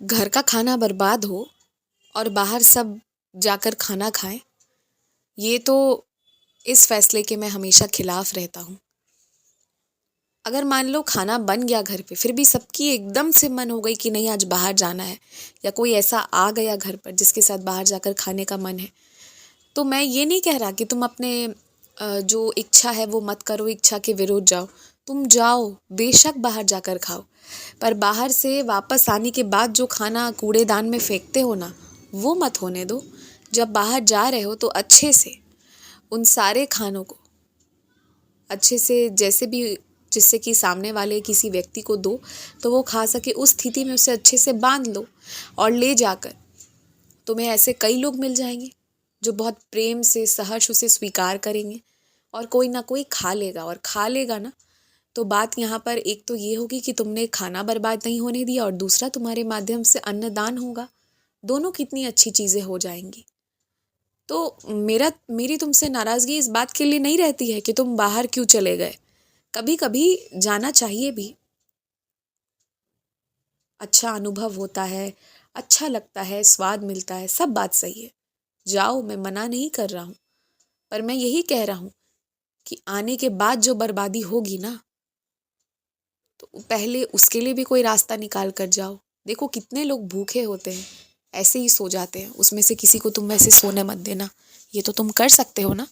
घर का खाना बर्बाद हो और बाहर सब जाकर खाना खाएं, ये तो इस फैसले के मैं हमेशा खिलाफ रहता हूँ। अगर मान लो खाना बन गया घर पे, फिर भी सबकी एकदम से मन हो गई कि नहीं आज बाहर जाना है, या कोई ऐसा आ गया घर पर जिसके साथ बाहर जाकर खाने का मन है, तो मैं ये नहीं कह रहा कि तुम अपने जो इच्छा है वो मत करो, इच्छा के विरुद्ध जाओ। तुम जाओ, बेशक बाहर जाकर खाओ, पर बाहर से वापस आने के बाद जो खाना कूड़ेदान में फेंकते हो ना, वो मत होने दो। जब बाहर जा रहे हो तो अच्छे से उन सारे खानों को अच्छे से, जैसे भी, जिससे कि सामने वाले किसी व्यक्ति को दो तो वो खा सके, उस स्थिति में उसे अच्छे से बांध लो और ले जाकर तुम्हें ऐसे कई लोग मिल जाएंगे जो बहुत प्रेम से, सहर्ष उसे स्वीकार करेंगे और कोई ना कोई खा लेगा। और खा लेगा ना, तो बात यहाँ पर एक तो ये होगी कि तुमने खाना बर्बाद नहीं होने दिया, और दूसरा तुम्हारे माध्यम से अन्नदान होगा। दोनों कितनी अच्छी चीज़ें हो जाएंगी। तो मेरी तुमसे नाराज़गी इस बात के लिए नहीं रहती है कि तुम बाहर क्यों चले गए। कभी कभी जाना चाहिए भी, अच्छा अनुभव होता है, अच्छा लगता है, स्वाद मिलता है, सब बात सही है। जाओ, मैं मना नहीं कर रहा हूँ, पर मैं यही कह रहा हूँ कि आने के बाद जो बर्बादी होगी ना, तो पहले उसके लिए भी कोई रास्ता निकाल कर जाओ। देखो कितने लोग भूखे होते हैं, ऐसे ही सो जाते हैं, उसमें से किसी को तुम वैसे सोने मत देना। ये तो तुम कर सकते हो ना।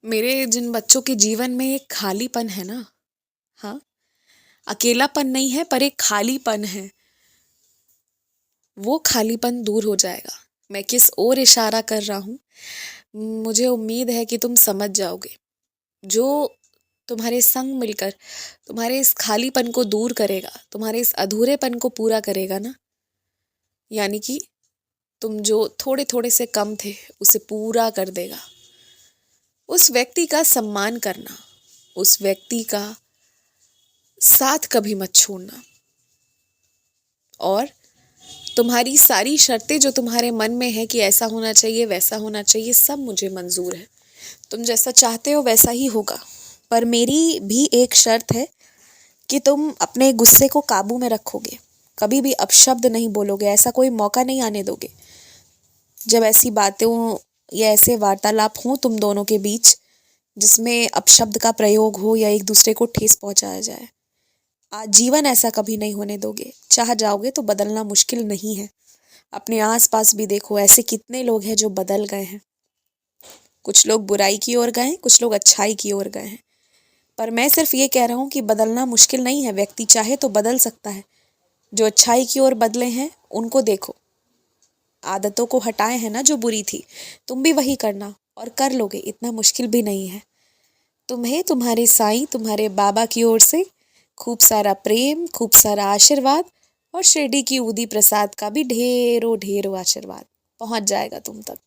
मेरे जिन बच्चों के जीवन में एक खालीपन है ना, हाँ, अकेलापन नहीं है पर एक खालीपन है, वो खालीपन दूर हो जाएगा। मैं किस ओर इशारा कर रहा हूँ, मुझे उम्मीद है कि तुम समझ जाओगे। जो तुम्हारे संग मिलकर तुम्हारे इस खालीपन को दूर करेगा, तुम्हारे इस अधूरेपन को पूरा करेगा ना, यानी कि तुम जो थोड़े थोड़े से कम थे उसे पूरा कर देगा। उस व्यक्ति का सम्मान करना, उस व्यक्ति का साथ कभी मत छोड़ना, और तुम्हारी सारी शर्तें जो तुम्हारे मन में है कि ऐसा होना चाहिए, वैसा होना चाहिए, सब मुझे मंजूर है। तुम जैसा चाहते हो वैसा ही होगा, पर मेरी भी एक शर्त है कि तुम अपने गुस्से को काबू में रखोगे, कभी भी अपशब्द नहीं बोलोगे, ऐसा कोई मौका नहीं आने दोगे जब ऐसी बातें या ऐसे वार्तालाप हों तुम दोनों के बीच जिसमें अपशब्द का प्रयोग हो या एक दूसरे को ठेस पहुंचाया जाए। आजीवन ऐसा कभी नहीं होने दोगे। चाह जाओगे तो बदलना मुश्किल नहीं है। अपने आसपास भी देखो, ऐसे कितने लोग हैं जो बदल गए हैं। कुछ लोग बुराई की ओर गए हैं, कुछ लोग अच्छाई की ओर गए हैं, पर मैं सिर्फ ये कह रहा हूँ कि बदलना मुश्किल नहीं है। व्यक्ति चाहे तो बदल सकता है। जो अच्छाई की ओर बदले हैं उनको देखो, आदतों को हटाए हैं ना जो बुरी थी, तुम भी वही करना और कर लोगे, इतना मुश्किल भी नहीं है। तुम्हें तुम्हारे साईं, तुम्हारे बाबा की ओर से खूब सारा प्रेम, खूब सारा आशीर्वाद, और शिरडी की ऊदी प्रसाद का भी ढेरों ढेरों आशीर्वाद पहुंच जाएगा तुम तक।